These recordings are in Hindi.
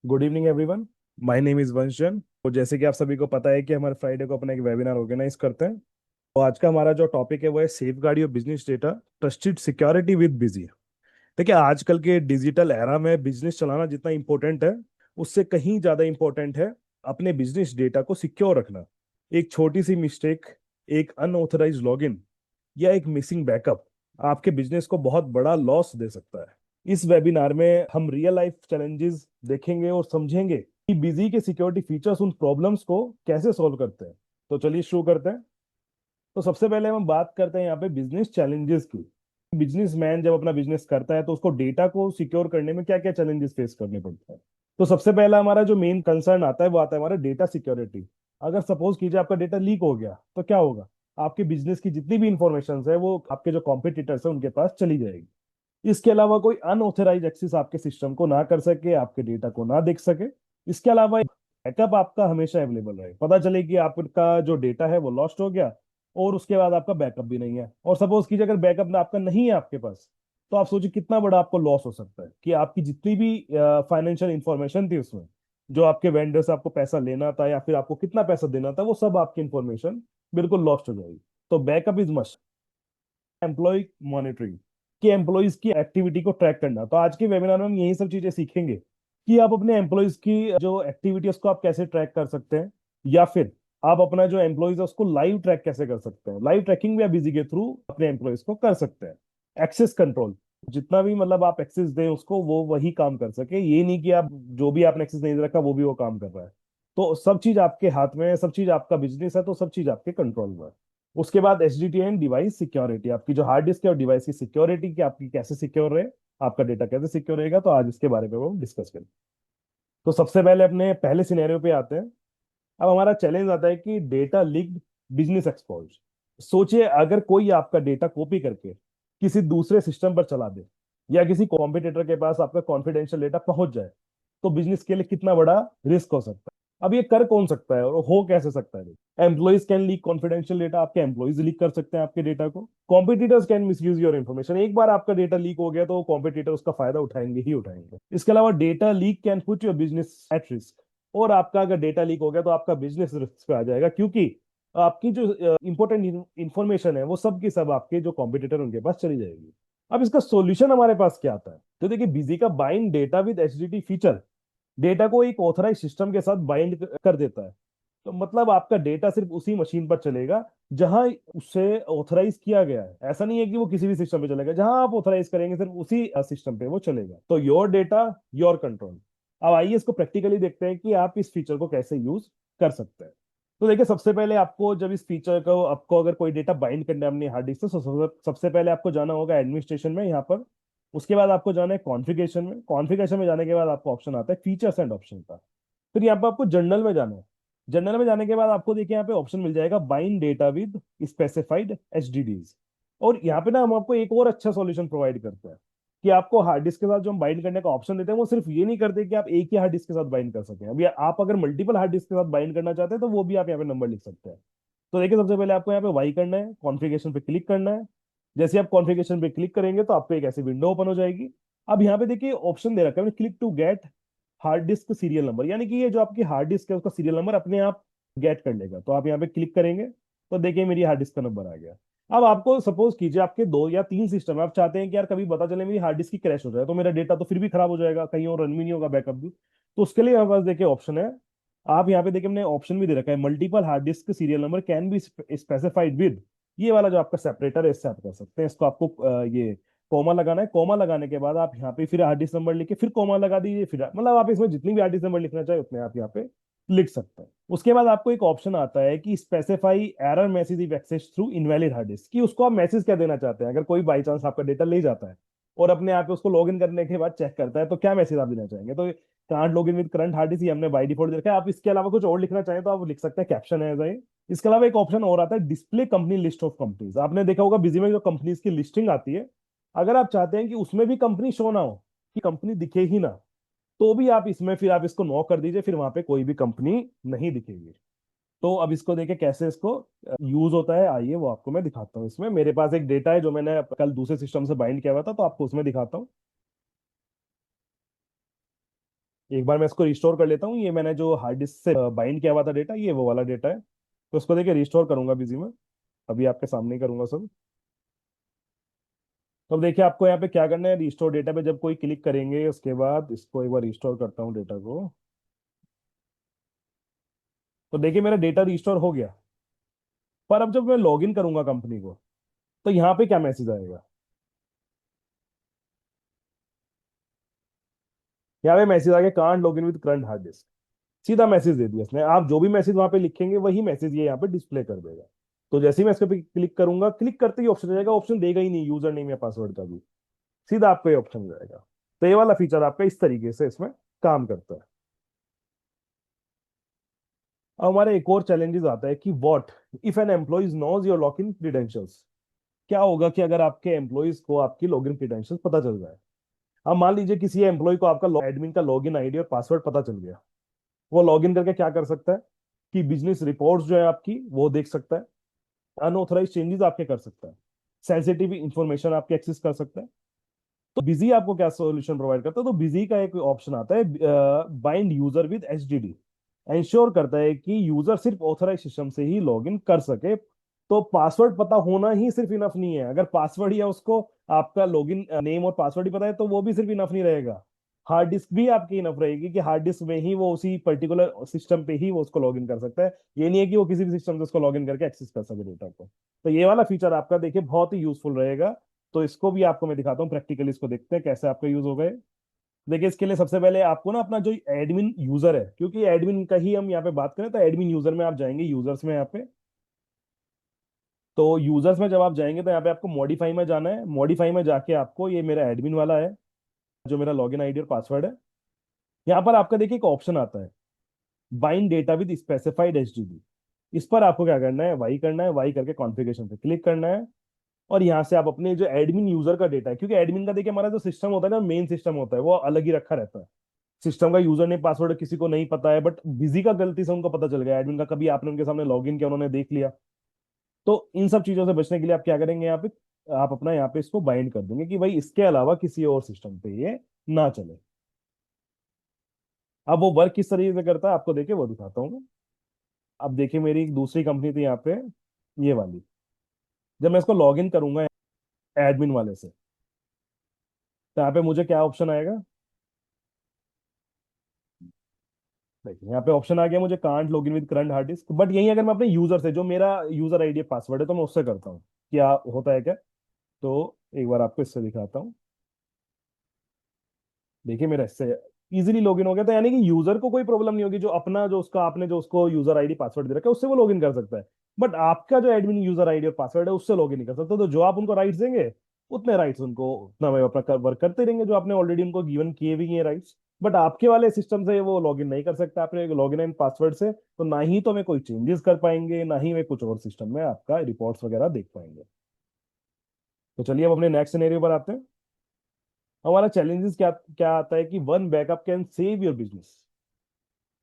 Good evening everyone. My name is Vanshajan. तो जैसे कि आप सभी को पता है कि हमारे फ्राइडे को अपना एक वेबिनार ऑर्गेनाइज करते हैं। तो आज का हमारा जो टॉपिक है वो है safe guard your business data, trusted security with busy. देखिए, आजकल के डिजिटल एरा में बिजनेस चलाना जितना इंपॉर्टेंट है, उससे कहीं ज्यादा इंपॉर्टेंट है अपने बिजनेस डेटा को सिक्योर रखना। एक छोटी सी मिस्टेक, एक अनऑथराइज लॉगिन या एक मिसिंग बैकअप आपके बिजनेस को बहुत बड़ा लॉस दे सकता है। इस वेबिनार में हम रियल लाइफ चैलेंजेस देखेंगे और समझेंगे कि बिजी के सिक्योरिटी फीचर्स उन प्रॉब्लम्स को कैसे सॉल्व करते हैं। तो चलिए शुरू करते हैं। तो सबसे पहले हम बात करते हैं यहाँ पे बिजनेस चैलेंजेस की। बिजनेसमैन जब अपना बिजनेस करता है तो उसको डेटा को सिक्योर करने में क्या क्या चैलेंजेस फेस करने पड़ते हैं। तो सबसे पहला हमारा जो मेन कंसर्न आता है वो आता है हमारा डेटा सिक्योरिटी। अगर सपोज कीजिए आपका डेटा लीक हो गया तो क्या होगा? आपके बिजनेस की जितनी भी इंफॉर्मेशन है वो आपके जो कॉम्पिटिटर्स है उनके पास चली जाएगी। इसके अलावा कोई अनऑथराइज एक्सेस आपके सिस्टम को ना कर सके, आपके डेटा को ना देख सके। इसके अलावा बैकअप आपका हमेशा अवेलेबल रहे। पता चले कि आपका जो डेटा है वो लॉस्ट हो गया और उसके बाद आपका बैकअप भी नहीं है, और सपोज कीजिए अगर बैकअप आपका नहीं है आपके पास, तो आप सोचिए कितना बड़ा आपको लॉस हो सकता है कि आपकी जितनी भी फाइनेंशियल इंफॉर्मेशन थी उसमें, जो आपके वेंडर से आपको पैसा लेना था या फिर आपको कितना पैसा देना था, वो सब आपकी इंफॉर्मेशन बिल्कुल लॉस्ट हो जाएगी। तो backup is must. Employ monitoring, कि एम्प्लॉयज की एक्टिविटी को ट्रैक करना। तो आज के वेबिनार में हम यही सब चीजें सीखेंगे कि आप अपने एम्प्लॉयज की जो एक्टिविटी है उसको आप कैसे ट्रैक कर सकते हैं, या फिर आप अपना जो एम्प्लॉयज है उसको लाइव ट्रैक कैसे कर सकते हैं। लाइव ट्रैकिंग भी आप बिजी के थ्रू अपने एम्प्लॉयज को कर सकते हैं। एक्सेस कंट्रोल, जितना भी मतलब आप एक्सेस दें उसको वो वही काम कर सके, ये नहीं कि आप जो भी आपने एक्सेस नहीं दे रखा वो भी वो काम कर रहा है। तो सब चीज आपके हाथ में है, सब चीज आपका बिजनेस है, तो सब चीज आपके कंट्रोल में है। उसके बाद एचडीटीएन डिवाइस सिक्योरिटी, आपकी जो हार्ड डिस्क है और डिवाइस की सिक्योरिटी, की आपकी कैसे सिक्योर रहे, आपका डेटा कैसे सिक्योर रहेगा। तो आज इसके बारे में हम डिस्कस करें। तो सबसे पहले अपने पहले सिनेरियो पे आते हैं। अब हमारा चैलेंज आता है कि डेटा लीक्ड, बिजनेस एक्सपोज। सोचिए अगर कोई आपका डेटा कॉपी करके किसी दूसरे सिस्टम पर चला दे या किसी कॉम्पिटिटर के पास आपका कॉन्फिडेंशियल डेटा पहुंच जाए, तो बिजनेस के लिए कितना बड़ा रिस्क हो सकता है। अब ये कर कौन सकता है और हो कैसे सकता है? Employees can leak confidential data, आपके एम्प्लॉइज लीक कर सकते हैं आपके डेटा को। Competitors can misuse your information, एक बार आपका डेटा लीक हो गया तो कॉम्पिटिटर उसका फायदा उठाएंगे ही उठाएंगे। इसके अलावा data leak can put your business at risk, और आपका अगर डेटा लीक हो गया तो आपका बिजनेस रिस्क पे आ जाएगा, क्योंकि आपकी जो इंपॉर्टेंट इंफॉर्मेशन है वो सब की सब आपके जो कॉम्पिटिटर उनके पास चली जाएगी। अब इसका सॉल्यूशन हमारे पास क्या आता है? तो देखिए, बिजी का bind data with HDT feature data को एक ऑथराइज सिस्टम के साथ बाइंड कर देता है। तो मतलब आपका डेटा सिर्फ उसी मशीन पर चलेगा जहां उससे ऑथराइज किया गया है। ऐसा नहीं है कि वो किसी भी सिस्टम पे चलेगा, जहां आप ऑथराइज करेंगे सिर्फ उसी सिस्टम पे वो चलेगा। तो योर डेटा योर कंट्रोल। अब आइए इसको प्रैक्टिकली देखते हैं कि आप इस फीचर को कैसे यूज कर सकते हैं। तो देखिए, सबसे पहले आपको जब इस फीचर को आपको अगर कोई डेटा बाइंड करना है अपनी हार्ड डिस्क से, तो सबसे पहले आपको जाना होगा एडमिनिस्ट्रेशन में यहाँ पर। उसके बाद आपको जाना है कॉन्फ़िगरेशन में। कॉन्फ़िगरेशन में जाने के बाद आपको ऑप्शन आता है फीचर्स एंड ऑप्शन का। फिर यहाँ पे आपको जर्नल में जाना है। जर्नल में जाने के बाद आपको देखिए यहाँ पे ऑप्शन मिल जाएगा बाइंड डेटा विद स्पेसिफाइड एचडीडीज। और यहाँ पे ना हम आपको एक और अच्छा सॉल्यूशन प्रोवाइड करते हैं कि आपको हार्ड डिस्क के साथ जो हम बाइंड करने का ऑप्शन देते हैं वो सिर्फ ये नहीं करते कि आप एक ही हार्ड डिस्क के साथ बाइंड कर सकें। अभी आप अगर मल्टीपल हार्ड डिस्क के साथ बाइंड करना चाहते हैं तो वो भी आप यहाँ पे नंबर लिख सकते हैं। तो देखिए, सबसे पहले आपको यहाँ पे वाई करना है, कॉन्फ़िगरेशन पे क्लिक करना है। जैसे आप कॉन्फ़िगरेशन पे क्लिक करेंगे तो आपको एक ऐसी विंडो ओपन हो जाएगी। अब यहाँ पे देखिए ऑप्शन दे रखा है click to get hard disk serial number, यानी कि ये जो आपकी हार्ड डिस्क है उसका सीरियल नंबर अपने आप गेट कर लेगा। तो आप यहाँ पे क्लिक करेंगे तो देखिए मेरी हार्ड डिस्क का नंबर आ गया। अब आपको सपोज कीजिए आपके दो या तीन सिस्टम है, आप चाहते हैं कि यार कभी पता चले मेरी हार्ड डिस्क की क्रैश हो जाए तो मेरा डेटा तो फिर भी खराब हो जाएगा, कहीं और रन भी नहीं होगा, बैकअप भी। तो उसके लिए हमारे पास देखिए ऑप्शन है। आप यहाँ पे देखिए हमने ऑप्शन भी दे रखा है multiple hard disk serial number can be specified with. ये वाला जो आपका सेपरेटर है इससे आप कर सकते हैं। इसको आपको ये कॉमा लगाना है। कॉमा लगाने के बाद आप यहाँ पे फिर हार्ड डिस्क नंबर लिखे फिर कॉमा लगा दीजिए, फिर मतलब आप इसमें जितनी भी हार्ड डिस्क नंबर लिखना चाहे उतने आप यहाँ पे लिख सकते हैं। उसके बाद आपको एक ऑप्शन आता है कि specify error message if access through invalid hard disk, कि उसको आप मैसेज क्या देना चाहते हैं अगर कोई बाई चांस आपका डेटा ले जाता है और अपने आप उसको लॉग इन करने के बाद चेक करता है, तो क्या मैसेज आप देना चाहेंगे। तो can't log in with current hard disk हमने बाई डिफॉल्ट दे रखा है। आप इसके अलावा कुछ और लिखना चाहें तो आप लिख सकते हैं, कैप्शन है ऐसा ही। इसके अलावा एक ऑप्शन और आता है display company list of companies. आपने देखा होगा बिजी में जो कंपनीज की लिस्टिंग आती है, अगर आप चाहते हैं कि उसमें भी कंपनी शो ना हो, कि कंपनी दिखे ही ना, तो भी आप इसमें फिर आप इसको नो कर दीजिए, फिर वहां पे कोई भी कंपनी नहीं दिखेगी। तो अब इसको देखे कैसे इसको यूज होता है, आइए वो आपको मैं दिखाता हूँ। इसमें मेरे पास एक डेटा है जो मैंने कल दूसरे सिस्टम से बाइंड किया हुआ था, तो आपको उसमें दिखाता हूँ। एक बार मैं इसको रिस्टोर कर लेता हूँ। ये मैंने जो हार्ड डिस्क से बाइंड किया हुआ था डेटा, ये वो वाला डेटा है। तो इसको देखिए रिस्टोर करूंगा बिजी में। अभी आपके सामने ही करूंगा सब। तो अब देखिए आपको यहाँ पे क्या करना है, रिस्टोर डेटा पे जब कोई क्लिक करेंगे उसके बाद इसको एक बार रिस्टोर करता हूँ डेटा को। तो देखिए मेरा डेटा रिस्टोर हो गया। पर अब जब मैं लॉग इन करूंगा कंपनी को, तो यहाँ पे क्या मैसेज आएगा? यहाँ पे मैसेज आ गया, can't log in with current hard disk. सीधा मैसेज दे दिया इसने। आप जो भी मैसेज वहां पे लिखेंगे वही मैसेज ये यहाँ पे डिस्प्ले कर देगा। तो जैसे ही मैं इसके पे क्लिक करूंगा, क्लिक करते ही ऑप्शन रहेगा, ऑप्शन देगा ही नहीं यूजर नेम या पासवर्ड का भी, सीधा आपको ये ऑप्शन जाएगा। तो ये वाला फीचर आपका इस तरीके से इसमें काम करता है। अब हमारे एक और चैलेंजेस आता है कि what if an employees knows your log in credentials. क्या होगा कि अगर आपके एम्प्लॉइज को आपकी लॉग इन क्रीडेंशियल्स पता चल जाए। अब मान लीजिए किसी एम्प्लॉय को आपका एडमिन का लॉग इन आईडी और पासवर्ड पता चल गया। वो लॉग इन करके क्या कर सकता है कि बिजनेस रिपोर्ट्स जो है आपकी वो देख सकता है, अनऑथराइज चेंजेस आपके कर सकता है, सेंसिटिव इंफॉर्मेशन आपके एक्सेस कर सकता है। तो बिजी आपको क्या सॉल्यूशन प्रोवाइड करता है? तो बिजी का एक ऑप्शन आता है, bind user with HDD. Ensure करता है कि यूजर सिर्फ ऑथराइज सिस्टम से ही लॉग इन कर सके। तो पासवर्ड पता होना ही सिर्फ इनफ नहीं है। अगर पासवर्ड या उसको आपका लॉगिन नेम और पासवर्ड ही पता है तो वो भी सिर्फ इनफ नहीं रहेगा। हार्ड डिस्क भी आपकी इनफ रहेगी कि हार्ड डिस्क में ही वो उसी पर्टिकुलर सिस्टम पे ही वो उसको लॉगिन कर सकता है। ये नहीं है कि वो किसी भी सिस्टम से उसको लॉगिन करके एक्सेस कर सके डेटा को। तो ये वाला फीचर आपका देखिए बहुत ही यूजफुल रहेगा। तो इसको भी आपको मैं दिखाता हूँ प्रैक्टिकली, इसको देखते हैं कैसे आपका यूज हो गए। देखिए इसके लिए सबसे पहले आपको ना अपना जो एडमिन यूजर है, क्योंकि एडमिन का ही हम यहाँ पे बात करें, तो एडमिन यूजर में आप जाएंगे, यूजर्स में यहाँ पे। तो यूजर्स में जब आप जाएंगे तो यहाँ पे आपको मॉडिफाई में जाना है। मॉडिफाई में जाके आपको, ये मेरा एडमिन वाला है जो मेरा लॉगिन आईडी और पासवर्ड है, यहाँ पर आपका देखिए एक ऑप्शन आता है, bind data with specified HDD. इस पर आपको क्या करना है, वाई करना है। वाई करके कॉन्फ़िगरेशन पे क्लिक करना है। और यहाँ से आप अपने जो एडमिन यूजर का डेटा है, क्योंकि एडमिन का देखिए हमारा जो सिस्टम होता है ना, मेन सिस्टम होता है, वो अलग ही रखा रहता है। सिस्टम का यूजर नेम पासवर्ड किसी को नहीं पता है, बट बिजी का गलती से उनको पता चल गया, एडमिन का कभी आपने उनके सामने लॉगिन किया, उन्होंने देख लिया। तो इन सब चीजों से बचने के लिए आप क्या करेंगे, यहाँ पे आप अपना यहाँ पे इसको बाइंड कर देंगे कि भाई इसके अलावा किसी और सिस्टम पे ये ना चले। अब वो वर्क किस तरीके से करता है आपको देखिए वो दिखाता हूँ मैं। अब देखिए मेरी एक दूसरी कंपनी थी यहाँ पे, ये वाली। जब मैं इसको लॉग इन करूंगा एडमिन वाले से, तो यहाँ पे मुझे क्या ऑप्शन आएगा? देखिए यहाँ पे ऑप्शन आ गया मुझे, can't log in with current hard disk. But यही अगर मैं अपने यूजर से, जो मेरा यूजर आईडी पासवर्ड है, तो मैं उससे करता हूँ, क्या होता है क्या? तो एक बार आपको इससे दिखाता हूँ। देखिए मेरा इससे इजीली लॉगिन हो गया। तो यानी कि यूजर को कोई प्रॉब्लम नहीं होगी, जो अपना जो उसका आपने जो उसको यूजर आईडी पासवर्ड दे रखा है उससे वो लॉगिन कर सकता है। बट आपका जो एडमिन यूजर आईडी और पासवर्ड है उससे लॉगिन नहीं कर सकता। तो जो आप उनको राइट्स देंगे, उतने राइट्स उनको, उतना वो अपना वर्क करते रहेंगे जो आपने ऑलरेडी उनको गिवन किए भी हैं राइट्स। बट आपके वाले सिस्टम से वो लॉगिन नहीं कर सकता आपने लॉगिन एंड पासवर्ड से। तो ना ही तो मैं कोई चेंजेस कर पाएंगे, ना ही वे कुछ और सिस्टम में आपका रिपोर्ट्स वगैरह देख पाएंगे। तो चलिए अब अपने नेक्स्ट सिनेरियो पर आते हैं। हमारा चैलेंजेस क्या क्या आता है कि one backup can save your business.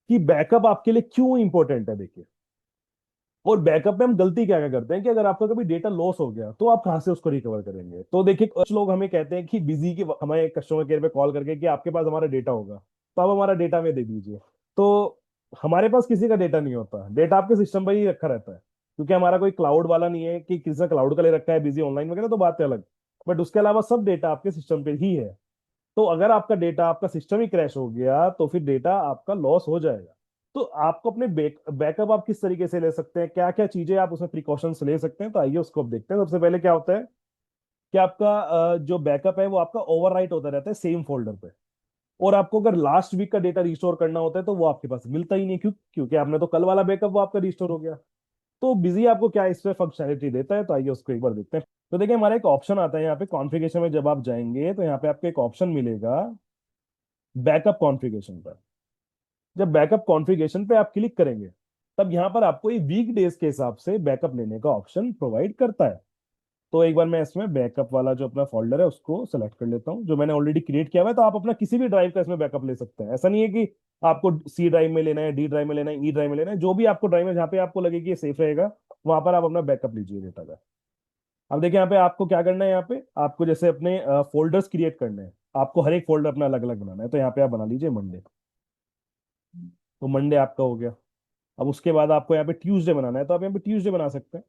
कि बैकअप आपके लिए क्यों इंपॉर्टेंट है देखिए। और बैकअप में हम गलती क्या क्या करते हैं कि अगर आपका कभी डेटा लॉस हो गया तो आप कहां से उसको रिकवर करेंगे? तो देखिए कुछ लोग हमें कहते हैं कि बिजी की हमें कस्टमर केयर पे कॉल करके कि आपके पास हमारा डेटा होगा तो आप हमारा डेटा में दे दीजिए। तो हमारे पास किसी का डेटा नहीं होता, डेटा आपके सिस्टम पर ही रखा रहता है। क्योंकि हमारा कोई क्लाउड वाला नहीं है कि किसी ने क्लाउड का ले रखा है बिजी ऑनलाइन वगैरह, तो बात है अलग। बट उसके अलावा सब डेटा आपके सिस्टम पे ही है। तो अगर आपका डेटा, आपका सिस्टम ही क्रैश हो गया तो फिर डेटा आपका लॉस हो जाएगा। तो आपको अपने बैकअप आप किस तरीके से ले सकते हैं, क्या क्या चीजें आप उसमें प्रिकॉशंस ले सकते हैं, तो आइए उसको अब देखते हैं। सबसे पहले क्या होता है कि आपका जो बैकअप है वो आपका ओवरराइट होता रहता है सेम फोल्डर पे। और आपको अगर लास्ट वीक का डेटा रिस्टोर करना होता है तो वो आपके पास मिलता ही नहीं, क्योंकि आपने तो कल वाला बैकअप वो आपका रिस्टोर हो गया। तो बिजी आपको क्या इसमें फंक्शनैलिटी देता है, तो आइए उसको एक बार देखते हैं। तो देखिए हमारा एक ऑप्शन आता है यहाँ पे कॉन्फ़िगरेशन में, जब आप जाएंगे तो यहाँ पे आपको एक ऑप्शन मिलेगा बैकअप कॉन्फ़िगरेशन पर। जब बैकअप कॉन्फ़िगरेशन पे आप क्लिक करेंगे तब यहाँ पर आपको ये वीक डेज के हिसाब से बैकअप लेने का ऑप्शन प्रोवाइड करता है। तो एक बार मैं इसमें बैकअप वाला जो अपना फोल्डर है उसको सेलेक्ट कर लेता हूँ जो मैंने ऑलरेडी क्रिएट किया हुआ है। तो आप अपना किसी भी ड्राइव का इसमें बैकअप ले सकते हैं। ऐसा नहीं है कि आपको सी ड्राइव में लेना है, डी ड्राइव में लेना है, ई ड्राइव में लेना है, जो भी आपको ड्राइव में जहाँ पे आपको लगे कि ये सेफ रहेगा वहां पर आप अपना बैकअप लीजिए डेटा का। अब देखिए यहाँ पे आपको क्या करना है, यहाँ पे आपको जैसे अपने फोल्डर्स क्रिएट करने हैं, आपको हर एक फोल्डर अपना अलग अलग बनाना है। तो यहाँ पे आप बना लीजिए मंडे। तो मंडे आपका हो गया। अब उसके बाद आपको यहाँ पे ट्यूसडे बनाना है तो आप यहाँ पे ट्यूसडे बना सकते हैं।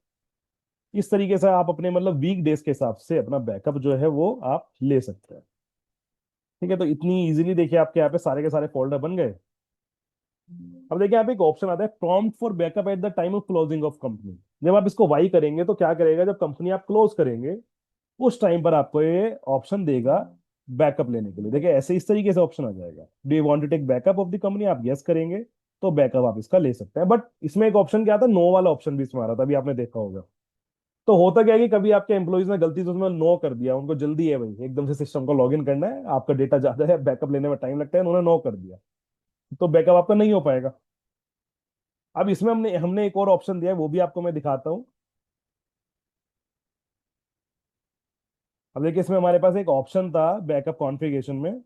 इस तरीके से आप अपने मतलब वीक डेज के हिसाब से अपना बैकअप जो है वो आप ले सकते हैं। ठीक है, तो इतनी इजीली देखिए आपके यहाँ पे सारे के सारे फोल्डर बन गए। अब देखिए यहाँ पे एक ऑप्शन आता है prompt for backup at the time of closing of company. जब आप इसको वाई करेंगे तो क्या करेगा, जब कंपनी आप क्लोज करेंगे उस टाइम पर आपको ये ऑप्शन देगा बैकअप लेने के लिए। देखिए ऐसे इस तरीके से ऑप्शन आ जाएगा, do you want to take backup of the company, आप यस करेंगे तो बैकअप आप इसका ले सकते हैं। बट इसमें एक ऑप्शन क्या था, नो वाला ऑप्शन भी इसमें आ रहा था, अभी आपने देखा होगा। तो होता क्या है कि कभी आपके एम्प्लॉइज ने गलती से उसमें नो कर दिया, उनको जल्दी है भाई एकदम से सिस्टम को लॉग इन करना है, आपका डेटा ज्यादा है, बैकअप लेने में टाइम लगता है, उन्होंने नो कर दिया, तो बैकअप आपका नहीं हो पाएगा। अब इसमें हमने हमने एक और ऑप्शन दिया है, वो भी आपको मैं दिखाता हूँ। अब देखिए इसमें हमारे पास एक ऑप्शन था बैकअप कॉन्फ़िगरेशन में।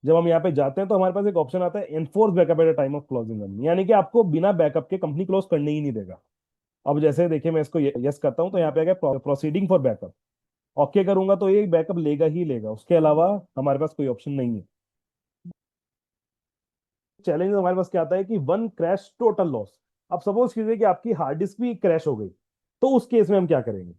जब हम यहाँ पे जाते हैं तो हमारे पास एक ऑप्शन आता है enforce backup at the time of closing, यानी कि आपको बिना बैकअप के कंपनी क्लोज करने ही नहीं देगा। अब जैसे देखिए मैं इसको यस करता हूँ तो यहाँ पे आ गया प्रोसीडिंग फॉर बैकअप। ओके करूंगा तो ये बैकअप लेगा ही लेगा, उसके अलावा हमारे पास कोई ऑप्शन नहीं है। चैलेंज हमारे पास क्या आता है कि वन क्रैश टोटल लॉस। अब सपोज कीजिए कि आपकी हार्ड डिस्क भी क्रैश हो गई, तो उस केस में हम क्या करेंगे।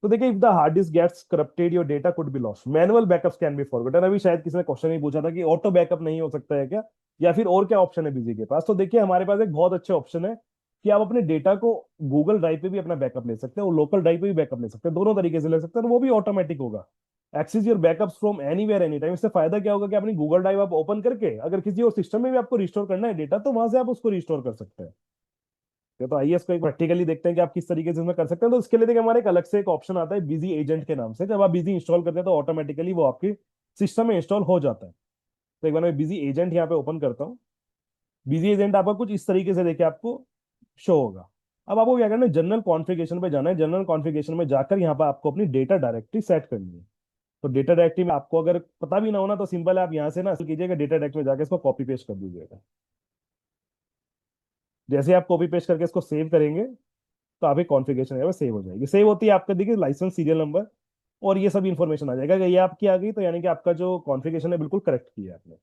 तो देखिए if the hard disk gets corrupted your data could be lost, manual backups can be forgotten. अभी शायद किसी ने क्वेश्चन ही पूछा था कि ऑटो बैकअप नहीं हो सकता है क्या, या फिर और क्या ऑप्शन है बिजी के पास। तो देखिए हमारे पास एक बहुत अच्छा ऑप्शन है कि आप अपने डेटा को गूगल ड्राइव पे भी अपना बैकअप ले सकते हैं और लोकल ड्राइव पे भी बैकअप ले सकते हैं, दोनों तरीके से ले सकते हैं, और वो भी ऑटोमेटिक होगा। Access your backups from anywhere any time. इससे फायदा क्या होगा कि अपनी गूगल ड्राइव आप ओपन करके अगर किसी और सिस्टम में भी आपको रिस्टोर करना है डेटा, तो वहां से आप उसको रिस्टोर कर सकते हैं। तो आइए इसको एक प्रैक्टिकली देखते हैं कि आप किस तरीके से इसमें कर सकते हैं। तो इसके लिए देखिए हमारे एक अलग से एक ऑप्शन आता है बिजी एजेंट के नाम से। जब आप बिजी इंस्टॉल करते हैं तो ऑटोमेटिकली वो आपके सिस्टम में इंस्टॉल हो जाता है। तो एक बार मैं बिजी एजेंट यहाँ पे ओपन करता हूँ। बिजी एजेंट आपका कुछ इस तरीके से देखिए आपको शो होगा। अब आपको क्या करना है, जनरल कॉन्फ़िगरेशन पे जाना है। जनरल कॉन्फ़िगरेशन में जाकर यहाँ पर आपको अपनी डेटा डायरेक्टरी सेट करनी है। तो डेटा डायरेक्टरी में आपको अगर पता भी ना होना तो सिंपल है, आप यहाँ से ना कीजिएगा डेटा डायरेक्टरी में जाकर इसको कॉपी पेस्ट कर दीजिएगा। जैसे आप कॉपी पेस्ट करके इसको सेव करेंगे तो आपकी कॉन्फ़िगरेशन है वो सेव हो जाएगी। सेव होती है आपका देखिए लाइसेंस सीरियल नंबर और ये सब इन्फॉर्मेशन आ जाएगा। अगर ये आपकी आ गई तो यानी कि आपका जो कॉन्फ़िगरेशन है बिल्कुल करेक्ट किया है आपने।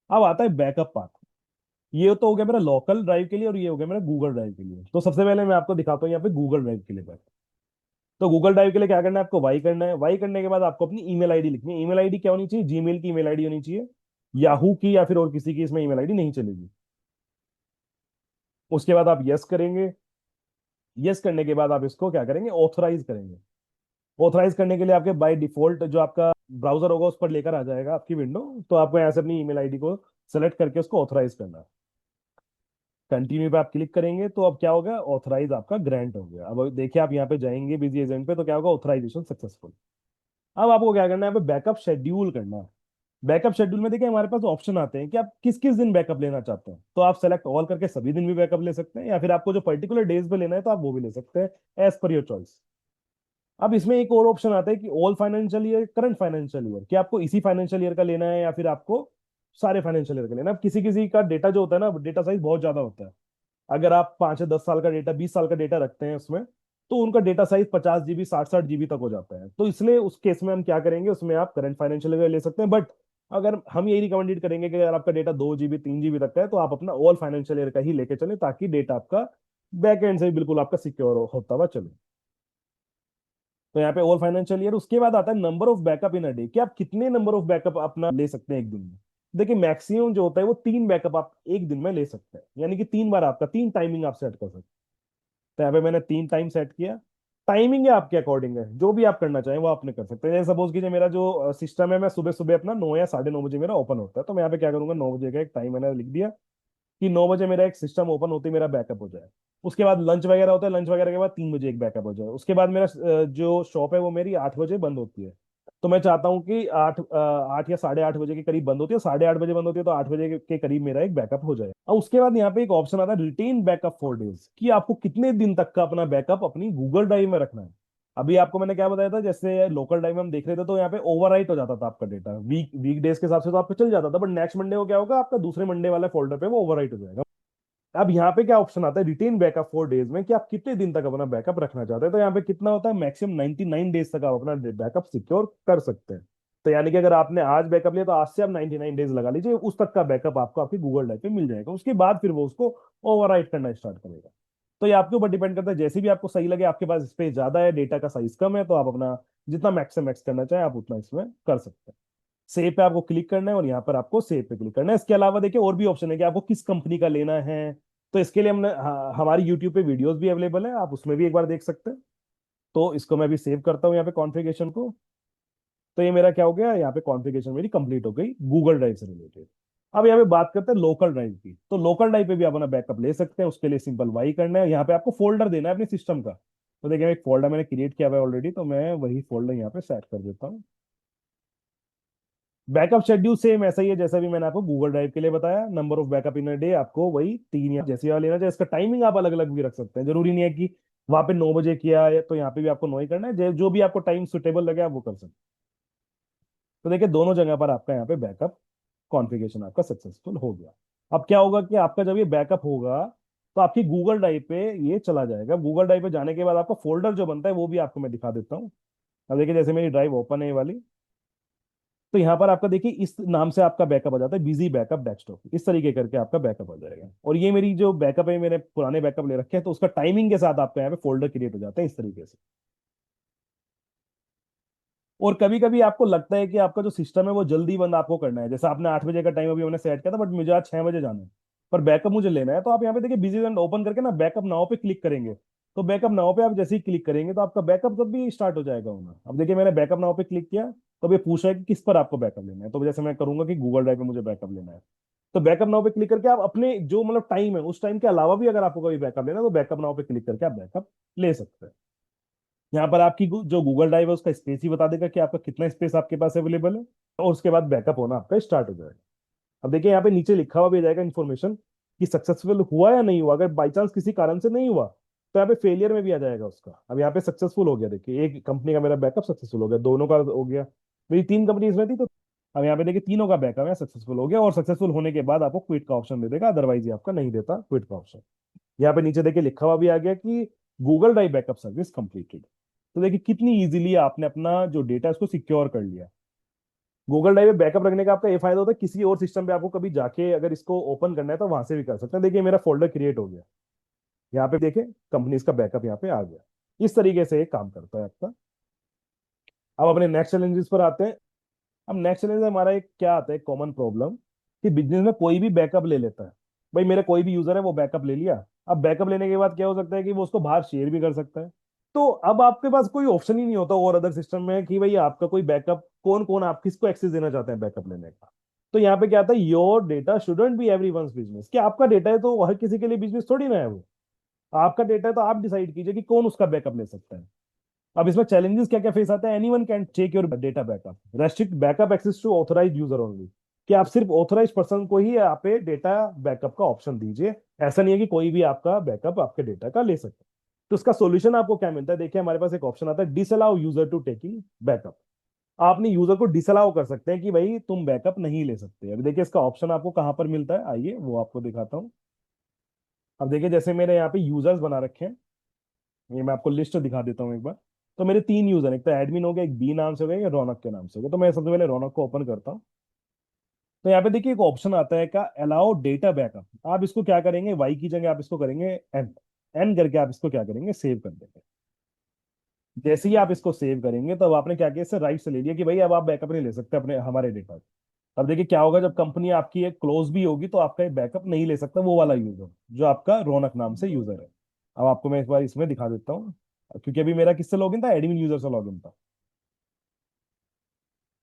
अब आता है बैकअप पाथ। ये तो हो गया मेरा लोकल ड्राइव के लिए और ये हो गया मेरा गूगल ड्राइव के लिए। तो सबसे पहले मैं आपको दिखाता हूँ यहाँ पे गूगल ड्राइव के लिए बैक। तो गूगल ड्राइव के लिए क्या करना है, आपको वाई करना है। वाई करने के बाद आपको अपनी ईमेल आईडी लिखनी है। ईमेल आईडी क्या होनी चाहिए, जीमेल की ईमेल आईडी होनी चाहिए, याहू की या फिर और किसी की इसमें ईमेल आईडी नहीं चलेगी। उसके बाद आप यस करेंगे। यस करने के बाद आप इसको क्या करेंगे, ऑथराइज करेंगे। ऑथराइज करने के लिए आपके बाय डिफॉल्ट जो आपका ब्राउजर होगा उस पर लेकर आ जाएगा आपकी विंडो। तो आपको यहाँ से अपनी ईमेल आईडी को सेलेक्ट करके उसको ऑथराइज करना है। कंटिन्यू पे आप क्लिक करेंगे तो अब क्या होगा, ऑथराइज आपका ग्रांट हो गया। अब देखिए आप यहाँ पे जाएंगे बिजी एजेंट पे तो क्या होगा, ऑथराइजेशन सक्सेसफुल। अब आपको क्या करना है, यहाँ पे बैकअप शेड्यूल करना है। बैकअप शेड्यूल में देखिए हमारे पास ऑप्शन आते हैं कि आप किस किस दिन बैकअप लेना चाहते हैं। तो आप सेलेक्ट ऑल करके सभी दिन भी बैकअप ले सकते हैं, या फिर आपको जो पर्टिकुलर डेज पे लेना है तो आप वो भी ले सकते हैं, एज पर योर चॉइस। अब इसमें एक और ऑप्शन आता है कि all financial year, current financial year, कि आपको इसी फाइनेंशियल ईयर का लेना है या फिर आपको सारे फाइनेंशियल ईयर का लेना है। अब किसी किसी का डेटा जो होता है ना, डेटा साइज बहुत ज्यादा होता है। अगर आप 5 से 10 साल का डेटा, 20 साल का डेटा रखते हैं उसमें, तो उनका डेटा साइज 50 GB 60-60 GB तक हो जाता है। तो इसलिए उस केस में हम क्या करेंगे, उसमें आप करंट फाइनेंशियल ईयर ले सकते हैं। बट अगर हम यही रिकमेंडेड करेंगे कि अगर आपका डेटा 2 GB 3 GB तक का है तो आप अपना ऑल फाइनेंशियल ईयर का ही लेके चलें, ताकि डेटा आपका बैक एंड से भी बिल्कुल आपका सिक्योर होता हुआ चले। तो यहाँ पे ऑल फाइनेंशियल ईयर। उसके बाद आता है number of backup in a day, कि आप कितने नंबर ऑफ बैकअप अपना ले सकते हैं एक दिन में। देखिए मैक्सिमम जो होता है वो 3 बैकअप आप एक दिन में ले सकते हैं, यानी कि 3 बार आपका 3 टाइमिंग आप सेट कर सकते हैं। तो यहाँ पे मैंने 3 टाइम सेट किया। टाइमिंग है आपके अकॉर्डिंग है, जो भी आप करना चाहें वो आपने कर सकते हैं। जैसे सपोज कीजिए मेरा जो सिस्टम है, मैं सुबह सुबह अपना 9 या 9:30 बजे मेरा ओपन होता है, तो मैं यहाँ पे क्या करूंगा, 9 बजे का एक टाइम मैंने लिख दिया कि 9 बजे मेरा एक सिस्टम ओपन होते ही मेरा बैकअप हो जाए। उसके बाद लंच वगैरह होता है, लंच वगैरह के बाद 3 बजे एक बैकअप हो जाए। उसके बाद मेरा जो शॉप है वो मेरी 8 बजे बंद होती है। तो मैं चाहता हूँ कि 8 या 8:30 बजे के करीब बंद होती है, 8:30 बजे बंद होती है, तो 8 बजे के करीब मेरा एक बैकअप हो जाए। और उसके बाद यहाँ पे एक ऑप्शन आता है रिटेन बैकअप 4 डेज, कि आपको कितने दिन तक का अपना बैकअप अपनी गूगल ड्राइव में रखना है। अभी आपको मैंने क्या बताया था, जैसे लोकल ड्राइव में हम देख रहे थे तो यहाँ पे ओवरराइट हो जाता था आपका डेटा वीक डेज के हिसाब से, तो आपको चल जाता था। बट नेक्स्ट मंडे को क्या होगा, आपका दूसरे मंडे वाले फोल्डर पे वो ओवरराइट हो जाएगा। अब यहाँ पे क्या ऑप्शन आता है रिटेन बैकअप 4 डेज में, कि आप कितने दिन तक अपना बैकअप रखना चाहते हैं। तो यहाँ पे कितना होता है, मैक्सिमम 99 डेज तक आप अपना बैकअप सिक्योर कर सकते हैं। तो यानी कि अगर आपने आज बैकअप लिया तो आज से आप 99 डेज लगा लीजिए, उस तक का बैकअप आपको आपकी गूगल ड्राइव पे मिल जाएगा। उसके बाद फिर वो उसको ओवरराइट करना स्टार्ट करेगा। तो ये आपके ऊपर डिपेंड करता है, जैसे भी आपको सही लगे। आपके पास स्पेस ज्यादा है, डेटा का साइज कम है, तो आप अपना जितना मैक्स से मैक्स करना चाहें आप उतना इसमें कर सकते हैं। सेव पे आपको क्लिक करना है और यहाँ पर आपको सेव पे क्लिक करना है। इसके अलावा देखिए और भी ऑप्शन है कि आपको किस कंपनी का लेना है। तो इसके लिए हमने हमारी यूट्यूब पे वीडियोस भी अवेलेबल है, आप उसमें भी एक बार देख सकते हैं। तो इसको मैं भी सेव करता हूँ यहाँ पे कॉन्फ़िगरेशन को। तो ये मेरा क्या हो गया, यहाँ पे कॉन्फ़िगरेशन मेरी कंप्लीट हो गई गूगल ड्राइव से रिलेटेड। अब यहाँ पे बात करते हैं लोकल ड्राइव की। तो लोकल ड्राइव पे भी आप अपना बैकअप ले सकते हैं। उसके लिए सिंपल वाई करना है, यहाँ पे आपको फोल्डर देना है अपने सिस्टम का। तो देखिए एक फोल्डर मैंने क्रिएट किया हुआ है ऑलरेडी, तो मैं वही फोल्डर यहाँ पे सेट कर देता हूँ। बैकअप शेड्यूल सेम ऐसा ही है जैसा भी मैंने आपको गूगल ड्राइव के लिए बताया। Number of backup in a day आपको वही 3 या जैसे वाला लेना चाहिए। इसका टाइमिंग आप अलग अलग भी रख सकते हैं, जरूरी नहीं है कि वहां पे 9 बजे किया है तो यहाँ पे भी आपको 9 ही करना है। जो भी आपको टाइम सुटेबल लगे आप वो कर सकते हैं। तो देखिए दोनों जगह पर आपका यहाँ पे बैकअप कॉन्फ़िगरेशन आपका सक्सेसफुल हो गया। अब क्या होगा कि आपका जब ये बैकअप होगा तो आपकी गूगल ड्राइव पे ये चला जाएगा। गूगल ड्राइव पे जाने के बाद आपका फोल्डर जो बनता है वो भी आपको मैं दिखा देता हूँ। अब देखिए जैसे मेरी ड्राइव ओपन है ये वाली, तो यहाँ पर आपका देखिए इस नाम से आपका बैकअप आ जाता है, बिजी बैकअप डेस्कटॉप। इस तरीके करके आपका बैकअप आ जाएगा। और ये मेरी जो बैकअप है, मैंने पुराने बैकअप ले रखे हैं, तो उसका टाइमिंग के साथ आपका यहाँ पे फोल्डर क्रिएट हो जाते हैं इस तरीके से। और कभी कभी आपको लगता है कि आपका जो सिस्टम है वो जल्दी बंद आपको करना है, जैसे आपने 8 बजे का टाइम अभी हमने सेट किया था, बट मुझे आज 6 बजे जाना है, पर बैकअप मुझे लेना है। तो आप यहाँ पे देखिए बिजी एंड ओपन करके ना बैकअप नाउ पे क्लिक करेंगे। तो बैकअप नाउ पे आप जैसे ही क्लिक करेंगे तो आपका बैकअप कब भी स्टार्ट हो जाएगा होना। अब देखिए मैंने बैकअप नाउ पे क्लिक किया, तो अब ये पूछ रहा है कि किस पर आपको बैकअप लेना है। तो जैसे मैं करूंगा कि गूगल ड्राइव पे मुझे बैकअप लेना है, तो बैकअप नाउ पे क्लिक करके आप अपने जो मतलब टाइम है उस टाइम के अलावा भी अगर आपको कभी बैकअप लेना है तो बैकअप नाउ पे क्लिक करके आप बैकअप ले सकते हैं। यहाँ पर आपकी जो गूगल ड्राइव है उसका स्पेस ही बता देगा कि आपका कितना स्पेस आपके पास अवेलेबल है, और उसके बाद बैकअप होना आपका स्टार्ट हो जाएगा। अब देखिए यहाँ पे नीचे लिखा हुआ भी जाएगा इन्फॉर्मेशन कि सक्सेसफुल हुआ या नहीं हुआ। अगर बाई चांस किसी कारण से नहीं हुआ तो यहाँ पे फेलियर में भी आ जाएगा उसका। अब यहाँ पे सक्सेसफुल हो गया, देखिए एक कंपनी का मेरा बैकअप सक्सेसफुल हो गया, दोनों का हो गया। मेरी 3 कंपनी इसमें थी, तो अब यहाँ पे देखिए तीनों का बैकअप है सक्सेसफुल हो गया। और सक्सेसफुल होने के बाद आपको क्विट का ऑप्शन दे देगा, अदरवाइज ये आपका नहीं देता क्विट का ऑप्शन। यहाँ पे नीचे देखिए लिखा हुआ भी आ गया कि Google drive backup service completed. तो देखिए कितनी इजीली आपने अपना जो डेटा है उसको सिक्योर कर लिया। गूगल ड्राइव में बैकअप रखने का आपका ये फायदा होता है, किसी और सिस्टम पे आपको कभी जाके अगर इसको ओपन करना है तो वहां से भी कर सकते हैं। देखिए मेरा फोल्डर क्रिएट हो गया, यहाँ पे देखिए कंपनीज का बैकअप यहाँ पे आ गया। इस तरीके से ये काम करता है आपका। अब अपने नेक्स्ट चैलेंजेस पर आते हैं। अब नेक्स्ट चैलेंज हमारा एक क्या आता है, कॉमन प्रॉब्लम, कि बिजनेस में कोई भी बैकअप ले लेता है। भाई मेरा कोई भी यूजर है वो बैकअप ले लिया, अब बैकअप लेने के बाद क्या हो सकता है कि वो उसको बाहर शेयर भी कर सकता है। तो अब आपके पास कोई ऑप्शन ही नहीं होता और अदर सिस्टम में कि भाई आपका कोई बैकअप कौन कौन आप किसको एक्सेस देना चाहते हैं बैकअप लेने का। तो यहाँ पे क्या आता है, your data shouldn't be everyone's business. कि आपका डेटा है तो हर किसी के लिए बिजनेस थोड़ी ना है वो। आपका डेटा है तो आप डिसाइड कीजिए कि कौन उसका बैकअप ले सकता है। अब इसमें चैलेंजेस क्या क्या फेस आते हैं, anyone can take your data backup, restrict backup access to authorized user only. कि आप सिर्फ ऑथराइज पर्सन को ही यहाँ पे डेटा बैकअप का ऑप्शन दीजिए। ऐसा नहीं है कि कोई भी आपका बैकअप आपके डेटा का ले सकता है। तो इसका सोल्यूशन आपको क्या मिलता है, देखिए हमारे पास एक ऑप्शन आता है disallow user to taking backup. आपने यूजर को डिसअलाउ कर सकते हैं कि भाई तुम बैकअप नहीं ले सकते। अब देखिए इसका ऑप्शन आपको कहां पर मिलता है, आइए वो आपको दिखाता हूँ। अब देखिए जैसे मेरे यहाँ पे यूजर्स बना रखे हैं, ये मैं आपको लिस्ट दिखा देता हूँ एक बार। तो मेरे 3 यूजर, एक तो एडमिन हो गया, एक बी नाम से हो गया, या रौनक के नाम से हो गया। तो मैं सबसे पहले रौनक को ओपन करता हूँ। तो यहाँ पे देखिए एक ऑप्शन आता है का अलाउ डेटा बैकअप। आप इसको क्या करेंगे, वाई की जगह आप इसको करेंगे एन। एन करके आप इसको क्या करेंगे, सेव कर देंगे। जैसे ही आप इसको सेव करेंगे तो अब आपने क्या किया, इससे राइट से ले लिया कि भाई अब आप बैकअप नहीं ले सकते अपने हमारे डेटा। अब देखिए क्या होगा, जब कंपनी आपकी एक क्लोज भी होगी तो आपका बैकअप नहीं ले सकता वो वाला यूजर जो आपका रौनक नाम से यूजर है। अब आपको मैं एक बार इसमें दिखा देता हूँ, क्योंकि अभी मेरा किससे लॉगिन था, एडमिन यूजर से लॉगिन था।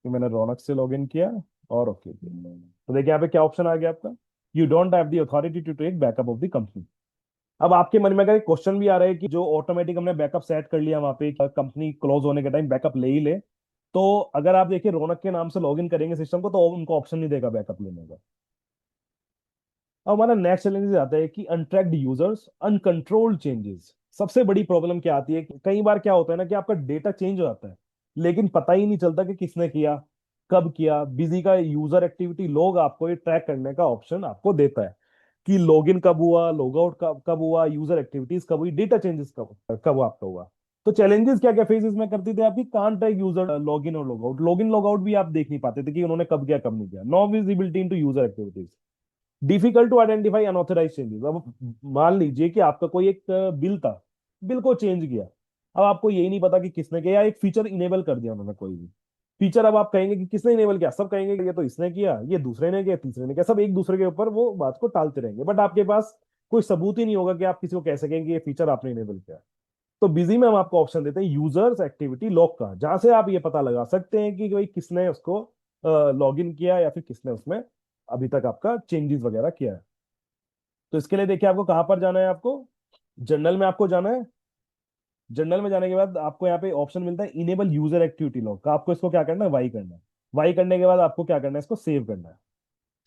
तो मैंने रौनक से लॉगिन किया और ओके। तो देखिए यहाँ पे क्या ऑप्शन आ गया आपका, you don't have the authority to take backup of the company. अब आपके मन में अगर एक क्वेश्चन भी आ रहा है कि जो ऑटोमेटिक हमने बैकअप सेट कर लिया वहां पे कंपनी क्लोज होने के टाइम बैकअप ले ही ले, तो अगर आप देखिए रौनक के नाम से लॉगिन करेंगे सिस्टम को तो उनको ऑप्शन नहीं देगा बैकअप लेने का। अब हमारा नेक्स्ट चैलेंज आता है कि अनट्रैक्ड यूजर्स, अनकंट्रोल्ड चेंजेस। सबसे बड़ी प्रॉब्लम क्या आती है कि कई बार क्या होता है ना कि आपका डेटा चेंज हो जाता है लेकिन पता ही नहीं चलता कि किसने किया, कब किया। बिजी का यूजर एक्टिविटी लॉग आपको ये ट्रैक करने का ऑप्शन आपको देता है कि लॉगिन कब हुआ, लॉग आउट कब कब हुआ, यूजर एक्टिविटीज कब हुई, डेटा चेंजेस कब कब आपका हुआ। तो चैलेंजेस क्या क्या फेस इसमें करती थी आपकी, can't track user log in और लॉग आउट भी आप देख नहीं पाते थे कि उन्होंने कब किया कब नहीं किया। No visibility into user activities, difficult to identify unauthorized changes. अब मान लीजिए कि आपका कोई एक बिल था, बिल को चेंज किया, अब आपको यही नहीं पता कि किसने किया, या एक फीचर इनेबल कर दिया उन्होंने कोई भी फीचर, अब आप कहेंगे कि किसने इनेबल किया, सब कहेंगे कि ये तो इसने किया, ये दूसरे ने किया, तीसरे ने किया, सब एक दूसरे के ऊपर वो बात को टालते रहेंगे, बट आपके पास कोई सबूत ही नहीं होगा कि आप किसी को कह सकेंगे कि ये फीचर आपने इनेबल किया। तो बिजी में हम आपको ऑप्शन देते हैं यूजर्स एक्टिविटी लॉग का, जहां से आप ये पता लगा सकते हैं कि भाई किसने उसको लॉग इन किया या फिर किसने उसमें अभी तक आपका चेंजेस वगैरह किया है। तो इसके लिए देखिए आपको कहां पर जाना है, आपको जनरल में आपको जाना है। जनरल में जाने के बाद आपको यहाँ पे ऑप्शन मिलता है इनेबल यूजर एक्टिविटी लॉग का, आपको इसको क्या करना है, वाई करना है। वाई करने के बाद आपको क्या करना है, इसको सेव करना है।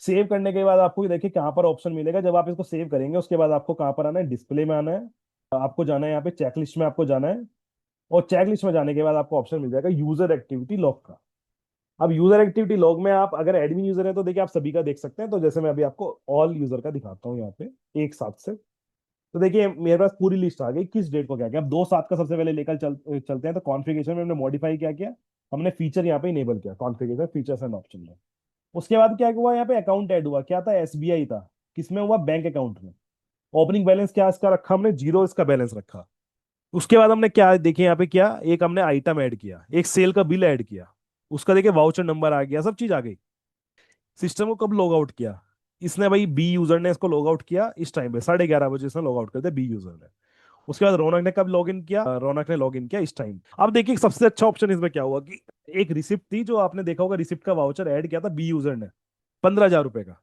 सेव करने के बाद आपको देखिए कहां पर ऑप्शन मिलेगा, जब आप इसको सेव करेंगे उसके बाद आपको कहां पर आना है, डिस्प्ले में आना है, आपको जाना है यहाँ पे चेकलिस्ट में आपको जाना है, और चेकलिस्ट में जाने के बाद आपको ऑप्शन मिल जाएगा यूजर एक्टिविटी लॉग का। अब यूजर एक्टिविटी लॉग में आप अगर एडमिन यूजर है तो देखिए आप सभी का देख सकते हैं, तो जैसे मैं अभी आपको ऑल यूजर का दिखाता हूँ यहाँ पे एक साथ से। तो देखिए मेरे पास पूरी लिस्ट आ गई किस डेट को क्या किया। अब 2/7 का सबसे पहले लेकर चलते हैं। तो कॉन्फ़िगरेशन में हमने मॉडिफाई क्या किया, हमने फीचर यहाँ पे इनेबल किया, कॉन्फ़िगरेशन फीचर्स एंड ऑप्शन में। उसके बाद क्या हुआ, यहाँ पे अकाउंट ऐड हुआ, क्या था, एसबीआई था, किसमें हुआ, बैंक अकाउंट में। ओपनिंग बैलेंस क्या इसका रखा हमने, जीरो इसका बैलेंस रखा। उसके बाद हमने क्या देखिए यहाँ पे किया, एक हमने आइटम ऐड किया, एक सेल का बिल ऐड किया, उसका देखिए वाउचर नंबर आ गया, सब चीज आ गई। सिस्टम को कब लॉग आउट किया, इसने भाई बी यूजर ने इसको लॉग आउट किया इस टाइम पे 11:30 बजे इसने लॉग आउट कर दिया बी यूजर ने। उसके बाद रौनक ने कब लॉग इन किया, रौनक ने लॉग इन किया इस टाइम। अब देखिए सबसे अच्छा ऑप्शन इसमें क्या हुआ कि एक रिसिप्ट थी जो आपने देखा होगा, रिसिप्ट का वाउचर ऐड किया था बी यूजर ने 15,000 रुपए का।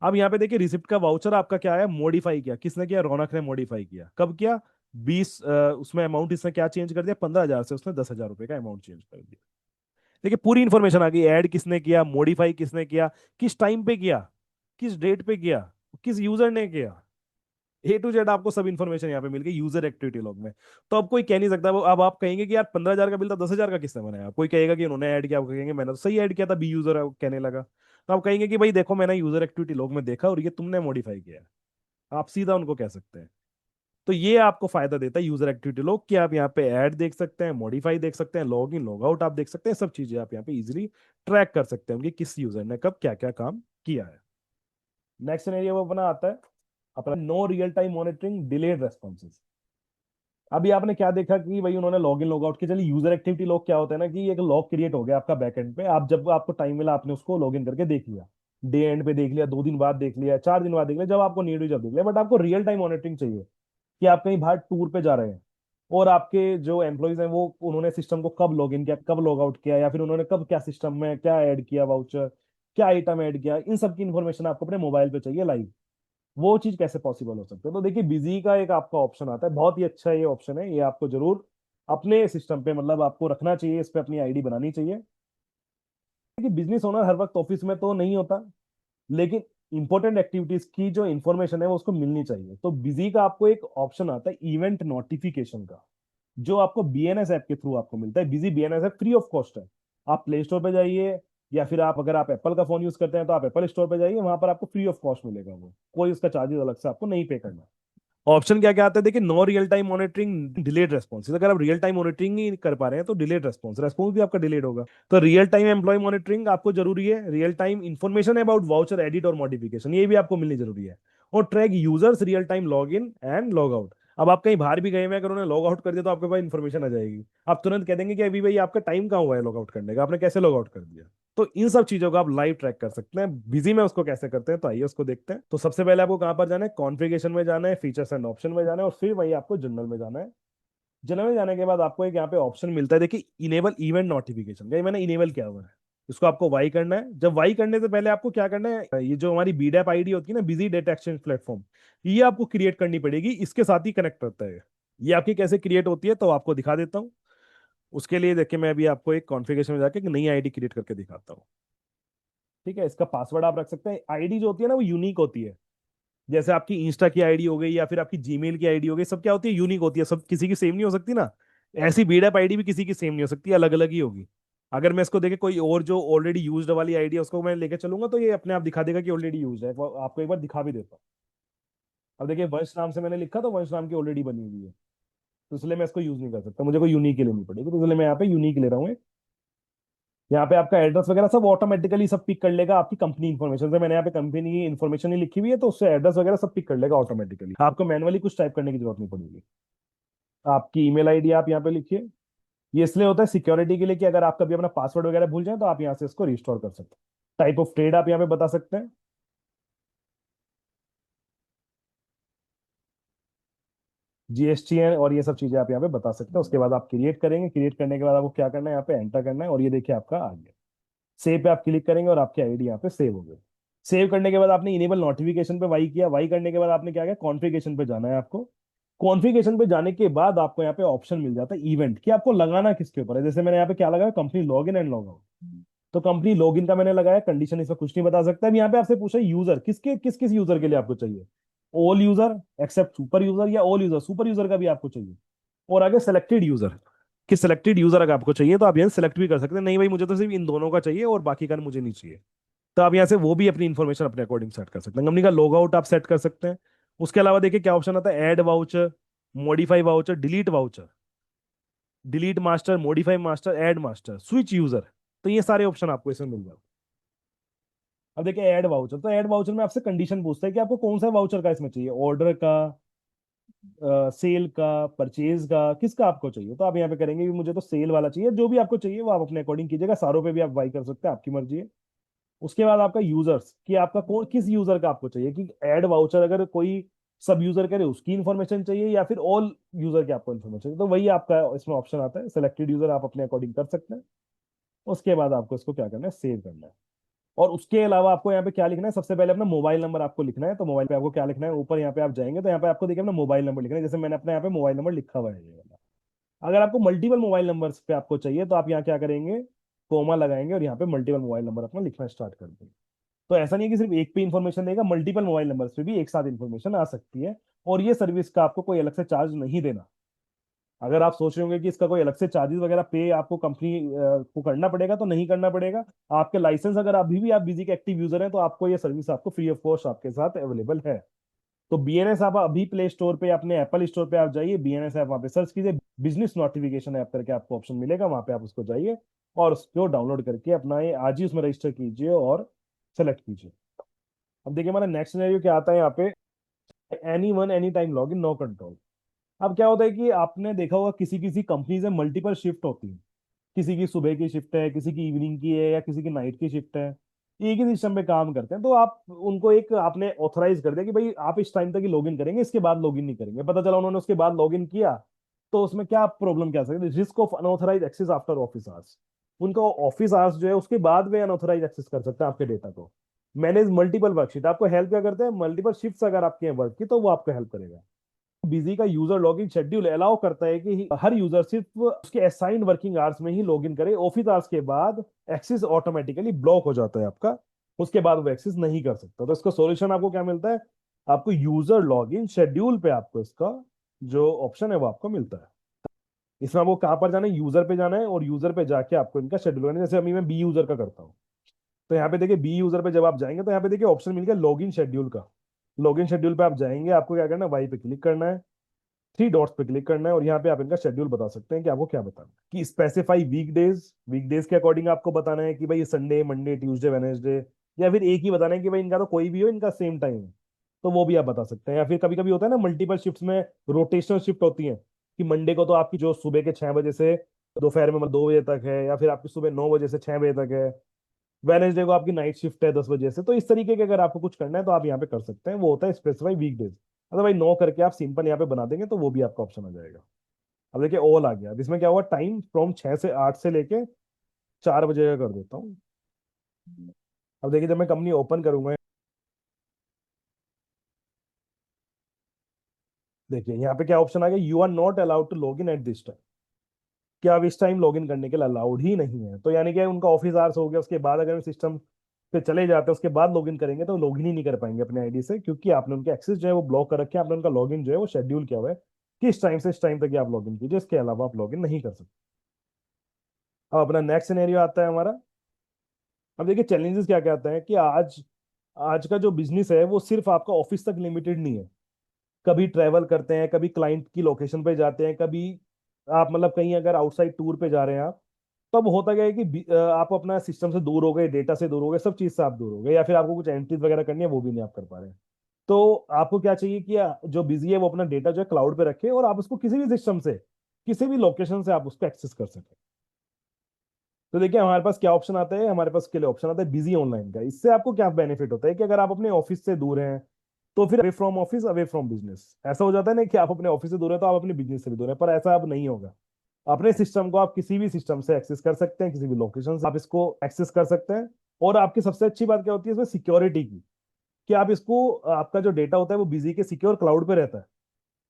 अब यहाँ पे देखिए रिसिप्ट का वाउचर आपका क्या है, मॉडिफाई किया, किसने किया, रौनक ने मॉडिफाई किया, कब किया, 20 उसमें अमाउंट इसने क्या चेंज कर दिया, 15,000 से उसने 10,000 रुपए का अमाउंट चेंज कर दिया। देखिए पूरी इंफॉर्मेशन आ गई, ऐड किसने किया, मॉडिफाई किसने किया, किस टाइम पे किया, किस डेट पे किया, किस यूजर ने किया, A to Z आपको सब इन्फॉर्मेशन यहाँ पे मिल गई यूजर एक्टिविटी लॉग में। तो अब कोई कह नहीं सकता, वो अब आप कहेंगे कि यार 15,000 का बिल था, 10,000 का किसने बनाया, कोई कहेगा कि उन्होंने ऐड किया, आप कहेंगे मैंने तो सही ऐड किया था, बी यूजर कहने लगा। तो आप कहेंगे कि भाई देखो मैंने यूजर एक्टिविटी लॉग में देखा और ये तुमने मॉडिफाई किया है, आप सीधा उनको कह सकते हैं। तो ये आपको फायदा देता है यूजर एक्टिविटी लॉग कि आप यहाँ पे ऐड देख सकते हैं, मॉडिफाई देख सकते हैं, लॉग इन लॉग आउट आप देख सकते हैं, सब चीजें आप यहाँ पे इजीली ट्रैक कर सकते हैं कि किस यूजर ने कब क्या क्या काम किया है। नेक्स्ट सिनेरियो वो अपना आता है अपना no real time monitoring delayed responses. अभी आपने क्या देखा कि भाई उन्होंने लॉग इन लॉग आउट किया, चलिए यूजर एक्टिविटी लॉग क्या होता है ना कि एक लॉग क्रिएट हो गया आपका बैकएंड पे, आप जब आपको टाइम मिला आपने उसको लॉग इन करके देख लिया, डे एंड पे देख लिया, 2 दिन बाद देख लिया, 4 दिन बाद देख लिया, जब आपको नीड हुई जब देख लिया, बट आपको रियल टाइम मॉनिटरिंग चाहिए कि आप कहीं बाहर टूर पे जा रहे हैं और आपके जो एम्प्लॉयज हैं वो उन्होंने सिस्टम को कब लॉग इन किया, कब लॉग आउट किया, या फिर उन्होंने कब क्या सिस्टम में क्या ऐड किया, वाउचर क्या आइटम ऐड किया, इन सब की इन्फॉर्मेशन आपको अपने मोबाइल पे चाहिए लाइव। वो चीज कैसे पॉसिबल हो सकता है, तो देखिए बिजी का एक आपका ऑप्शन आता है, बहुत ही अच्छा ये ऑप्शन है, ये आपको जरूर अपने सिस्टम पे मतलब आपको रखना चाहिए, इस पे अपनी आईडी बनानी चाहिए। कि बिजनेस ओनर हर वक्त ऑफिस में तो नहीं होता, लेकिन इंपॉर्टेंट एक्टिविटीज की जो इंफॉर्मेशन है वो उसको मिलनी चाहिए। तो बिजी का आपको एक ऑप्शन आता है इवेंट नोटिफिकेशन का, जो आपको बीएनएस ऐप के थ्रू आपको मिलता है। Busy BNS app free of cost है, आप प्ले स्टोर पे जाइए, या फिर आप अगर आप एप्पल का फोन यूज करते हैं तो आप एप्पल स्टोर पे जाइए, वहां पर आपको फ्री ऑफ कॉस्ट मिलेगा, वो कोई उसका चार्जेस अलग से आपको नहीं पे करना। ऑप्शन क्या क्या आता है देखिए, no real time monitoring delayed response, अगर आप रियल टाइम मॉनिटरिंग ही कर पा रहे हैं तो डिलेड रेस्पॉन्स, रेस्पॉन्स भी आपका डिलेड होगा। तो रियल टाइम एम्प्लॉय मॉनिटरिंग आपको जरूरी है, real time information about voucher edit और मॉडिफिकेशन ये भी आपको मिलनी जरूरी है, और track users real time log in and log out. अब आप कहीं बाहर भी गए हुए हैं, अगर उन्होंने लॉग आउट कर दिया तो आपके पास इन्फॉर्मेशन आ जाएगी, आप तुरंत कह देंगे कि अभी भाई आपका टाइम कहाँ हुआ है लॉग आउट करने का, आपने कैसे लॉग आउट कर दिया। तो इन सब चीजों को आप लाइव ट्रैक कर सकते हैं। बिजी में उसको कैसे करते हैं, तो आइए उसको देखते हैं। तो सबसे पहले आपको कहां पर जाना है, कॉन्फ़िगरेशन में जाना है, फीचर्स एंड ऑप्शन में जाना है, और फिर वही आपको जनरल में जाना है। जनरल में जाने के बाद आपको एक यहाँ पे ऑप्शन मिलता है देखिए, इनेबल इवेंट नोटिफिकेशन, ये मैंने इनेबल किया हुआ है, इसको आपको वाई करना है। जब वाई करने से पहले आपको क्या करना है, ये जो हमारी बीडैप आईडी होती है ना, बिजी डेटा एक्सचेंज प्लेटफॉर्म, ये आपको क्रिएट करनी पड़ेगी, इसके साथ ही कनेक्ट करता है। ये आपकी कैसे क्रिएट होती है तो आपको दिखा देता हूँ। उसके लिए देखिए मैं अभी आपको एक कॉन्फ़िगरेशन में जाके एक नई आईडी क्रिएट करके दिखाता हूँ। ठीक है, इसका पासवर्ड आप रख सकते हैं। आईडी जो होती है ना वो यूनिक होती है, जैसे आपकी इंस्टा की आईडी हो गई या फिर आपकी जीमेल की आईडी हो गई, सब क्या होती है, यूनिक होती है, सब किसी की सेम नहीं हो सकती ना। ऐसी बीडैप आईडी भी किसी की सेम नहीं हो सकती, अलग अलग ही होगी। अगर मैं इसको देखे कोई और जो ऑलरेडी यूज्ड वाली आईडी है उसको मैं लेके चलूंगा तो ये अपने आप दिखा देगा कि ऑलरेडी यूज है, वो आपको एक बार दिखा भी देता हूँ। अब देखिए वंश नाम से मैंने लिखा तो वंश नाम की ऑलरेडी बनी हुई है। तो इसलिए मैं इसको यूज नहीं कर सकता, मुझे कोई यूनिक ही लेनी पड़ेगी, तो इसलिए मैं यहाँ पे यूनिक ले रहा हूँ। यहाँ पे आपका एड्रेस वगैरह सब ऑटोमेटिकली सब पिक कर लेगा आपकी कंपनी इन्फॉर्मेशन से। मैंने यहाँ पे कंपनी की इन्फॉर्मेशन ही लिखी हुई है, तो उससे एड्रेस वगैरह सब पिक कर लेगा ऑटोमेटिकली, आपको मैनुअली कुछ टाइप करने की जरूरत नहीं पड़ेगी। आपकी ईमेल आईडी आप यहाँ पे लिखिए। ये इसलिए होता है सिक्योरिटी के लिए कि अगर आप कभी अपना पासवर्ड वगैरह भूल जाए तो आप यहाँ से इसको रिस्टोर कर सकते हैं। टाइप ऑफ ट्रेड आप यहाँ पे बता सकते हैं, जीएसटीएन और ये सब चीजें आप यहाँ पे बता सकते हैं। उसके बाद आप क्रिएट करेंगे, क्रिएट करने के बाद आपको क्या करना है, यहाँ पे एंटर करना है, और ये देखिए आपका आ गया। सेव पे आप क्लिक करेंगे और आपकी आईडी यहाँ पे सेव हो गई। सेव करने के बाद आपने इनेबल नोटिफिकेशन पे वाई किया, वाई करने के बाद आपने क्या किया, कॉन्फ़िगरेशन पे जाना है आपको। कॉन्फ़िगरेशन पे जाने के बाद आपको यहाँ पे ऑप्शन मिल जाता है इवेंट, कि आपको लगाना किसके ऊपर है। जैसे मैंने यहाँ पे क्या लगाया, company log in and log out. तो कंपनी लॉग इन का मैंने लगाया, कंडीशन इसमें कुछ नहीं बता सकता। अब यहाँ पे आपसे पूछा यूजर किसके किस किस यूजर के लिए आपको चाहिए, all user except super user, या ऑल यूजर सुपर यूजर का भी आपको चाहिए, और आगे सेलेक्टेड यूजर, कि सिलेक्टेड यूजर अगर आपको चाहिए तो आप यहाँ सेलेक्ट भी कर सकते हैं। नहीं भाई मुझे तो सिर्फ इन दोनों का चाहिए और बाकी का मुझे नहीं चाहिए, तो आप यहाँ से वो भी अपनी इन्फॉर्मेशन अपने अकॉर्डिंग सेट कर सकते हैं। कंपनी का लॉग आउट आप सेट कर सकते हैं। उसके अलावा देखिए क्या ऑप्शन आता है, add voucher, modify voucher, delete voucher, delete master, modify master, add master, switch user. तो ये सारे ऑप्शन आपको इसमें मिल जाते हैं। अब देखिए ऐड वाउचर, तो ऐड वाउचर में आपसे कंडीशन पूछता है कि आपको कौन सा वाउचर का इसमें चाहिए, ऑर्डर का, सेल का, परचेज का, किसका आपको चाहिए। तो आप यहाँ पे करेंगे कि मुझे तो सेल वाला चाहिए। जो भी आपको चाहिए वो आप अपने अकॉर्डिंग कीजिएगा, सारों पे भी आप बाई कर सकते हैं, आपकी मर्जी है। उसके बाद आपका यूजर्स, कि आपका कौन किस यूजर का आपको चाहिए, कि ऐड वाउचर अगर कोई सब यूजर करे उसकी इन्फॉर्मेशन चाहिए, या फिर ऑल यूजर की आपको इन्फॉर्मेशन चाहिए। तो वही आपका इसमें ऑप्शन आता है, सिलेक्टेड यूजर आप अपने अकॉर्डिंग कर सकते हैं। उसके बाद आपको इसको क्या करना है, सेव करना है। और उसके अलावा आपको यहाँ पे क्या लिखना है, सबसे पहले अपना मोबाइल नंबर आपको लिखना है। तो मोबाइल पे आपको क्या लिखना है, ऊपर यहाँ पे आप जाएंगे तो यहाँ पे आपको देखिए अपना मोबाइल नंबर लिखना है। जैसे मैंने अपना यहाँ पे मोबाइल नंबर लिखा हुआ है ये वाला। अगर आपको मल्टीपल मोबाइल नंबर पे आपको चाहिए तो आप यहाँ क्या करेंगे, कोमा लगाएंगे और यहाँ पे मल्टीपल मोबाइल नंबर अपना लिखना स्टार्ट कर देंगे। तो ऐसा नहीं है कि सिर्फ एक पे इन्फॉर्मेशन देगा, मल्टीपल मोबाइल नंबर पे भी एक साथ इन्फॉर्मेशन आ सकती है। और ये सर्विस का आपको कोई अलग से चार्ज नहीं देना। अगर आप सोच रहे होंगे कि इसका कोई अलग से चार्जेस वगैरह पे आपको कंपनी को करना पड़ेगा, तो नहीं करना पड़ेगा। आपके लाइसेंस अगर अभी भी आप बिजी के एक्टिव यूजर हैं तो आपको ये सर्विस आपको फ्री ऑफ कॉस्ट आपके साथ अवेलेबल है। तो बीएनएस आप अभी प्ले स्टोर पे, अपने एप्पल स्टोर पे आप जाइए, बीएनएस ऐप वहाँ पे सर्च कीजिए, बिजनेस नोटिफिकेशन ऐप करके आपको ऑप्शन मिलेगा, वहां पे आप उसको जाइए और उसको डाउनलोड करके अपना ये आज ही उसमें रजिस्टर कीजिए और सेलेक्ट कीजिए। अब देखिए हमारा नेक्स्ट सिनेरियो क्या आता है यहाँ पे, anyone any time log in, no control. अब क्या होता है कि आपने देखा होगा किसी किसी कंपनी में मल्टीपल शिफ्ट होती है, किसी की सुबह की शिफ्ट है, किसी की इवनिंग की है, या किसी की नाइट की शिफ्ट है। एक ही सिस्टम पे काम करते हैं, तो आप उनको एक आपने ऑथराइज कर दिया कि भाई आप इस टाइम तक ही लॉगिन करेंगे, इसके बाद लॉगिन नहीं करेंगे। पता चला उन्होंने उसके बाद लॉगिन किया, तो उसमें क्या प्रॉब्लम क्या सकती है, risk of unauthorized access after office hours. उनका ऑफिस आवर्स जो है उसके बाद में अनऑथराइज एक्सेस कर सकते हैं आपके डेटा को। मैनेज मल्टीपल वर्कशीट आपको हेल्प क्या करते हैं, मल्टीपल शिफ्ट्स अगर आपके हैं वर्क की तो वो आपको हेल्प करेगा। बिजी का यूजर लॉगिन शेड्यूल अलाउ करता है कि हर यूजर सिर्फ उसके असाइंड वर्किंग आवर्स में ही लॉगिन करे, ऑफिस आवर्स के बाद एक्सेस ऑटोमेटिकली ब्लॉक हो जाता है आपका, उसके बाद वो एक्सेस नहीं कर सकता। तो इसका सॉल्यूशन आपको क्या मिलता है, आपको यूजर लॉगिन शेड्यूल पे आपको इसका जो ऑप्शन है वो आपको मिलता है। इसमें आपको कहाँ पर जाना है, यूजर पे जाना है, और यूजर पे जाके आपको इनका शेड्यूल करना है। जैसे अभी मैं बी यूजर का करता हूँ, तो यहाँ पे देखिए बी यूजर पे जब आप जाएंगे तो यहाँ पे देखिए ऑप्शन मिल गया लॉगिन शेड्यूल का। लॉगिन शेड्यूल पे आप जाएंगे, आपको क्या करना है, वाई पे क्लिक करना है, थ्री डॉट्स पे क्लिक करना है, और यहाँ पे आप इनका शेड्यूल बता सकते हैं कि आपको क्या बताना है, कि स्पेसिफाई वीकडेज, वीकडेज के अकॉर्डिंग आपको बताना है कि भाई संडे, मंडे, ट्यूसडे, वेनेसडे, या फिर एक ही बताना है कि भाई इनका तो कोई भी हो, इनका सेम टाइम है। तो वो भी आप बता सकते हैं। या फिर कभी कभी होता है ना मल्टीपल शिफ्ट्स में रोटेशनल शिफ्ट होती है, कि मंडे को तो आपकी जो सुबह के 6 बजे से दोपहर में मतलब 2 बजे तक है, या फिर आपकी सुबह 9 बजे से 6 बजे तक है। वेनेसडे को आपकी नाइट शिफ्ट है 10 बजे से। तो इस तरीके के अगर आपको कुछ करना है तो आप यहाँ पे कर सकते हैं, वो होता है स्पेसिफाई वीकडेज। अगर भाई 9 करके आप सिंपल यहाँ पे बना देंगे तो वो भी आपका ऑप्शन आ जाएगा। अब देखिए ऑल आ गया। अब इसमें क्या हुआ, टाइम फ्रॉम 6 से 8 से लेके 4 बजे का कर देता हूँ। अब देखिए जब मैं कंपनी ओपन करूंगा, देखिए यहाँ पे क्या ऑप्शन आ गया, you are not allowed to log in at this time, कि आप इस टाइम लॉग इन करने के लिए अलाउड ही नहीं है। तो यानी कि उनका ऑफिस आवर्स हो गया, उसके बाद अगर सिस्टम पे चले जाते हैं उसके बाद लॉग इन करेंगे तो लॉग इन ही नहीं कर पाएंगे अपने आईडी से, क्योंकि आपने उनके एक्सेस जो है वो ब्लॉक कर रखे हैं। आपने उनका लॉग इन जो है वो शेड्यूल किया हुआ है कि इस टाइम से इस टाइम तक ही आप लॉग इन कीजिए, इसके अलावा आप लॉग इन नहीं कर सकते। अब अपना नेक्स्ट सिनेरियो आता है हमारा। अब देखिए चैलेंजेस क्या क्या आते हैं, कि आज आज का जो बिजनेस है वो सिर्फ आपका ऑफिस तक लिमिटेड नहीं है। कभी ट्रैवल करते हैं, कभी क्लाइंट की लोकेशन पे जाते हैं, कभी आप मतलब कहीं अगर आउटसाइड टूर पे जा रहे हैं आप, तब होता क्या है कि आप अपना सिस्टम से दूर हो गए, डेटा से दूर हो गए, सब चीज से आप दूर हो गए, या फिर आपको कुछ एंट्रीज वगैरह करनी है वो भी नहीं आप कर पा रहे हैं। तो आपको क्या चाहिए कि जो बिजी है वो अपना डेटा जो है क्लाउड पे रखे और आप उसको किसी भी सिस्टम से, किसी भी लोकेशन से आप उसको एक्सेस कर सकें। तो देखिए हमारे पास क्या ऑप्शन आता है, हमारे पास के लिए ऑप्शन आता है बिजी ऑनलाइन का। इससे आपको क्या बेनिफिट होता है कि अगर आप अपने ऑफिस से दूर हैं तो फिर away from office, away from business, ऐसा हो जाता है ना कि आप अपने ऑफिस से दूर है तो आप अपने बिजनेस से भी दूर है, पर ऐसा अब नहीं होगा। अपने सिस्टम को आप किसी भी सिस्टम से एक्सेस कर सकते हैं, किसी भी लोकेशन से आप इसको एक्सेस कर सकते हैं। और आपकी सबसे अच्छी बात क्या होती है इसमें, सिक्योरिटी की, कि आप इसको, आपका जो डेटा होता है वो बिजी के सिक्योर क्लाउड पे रहता है।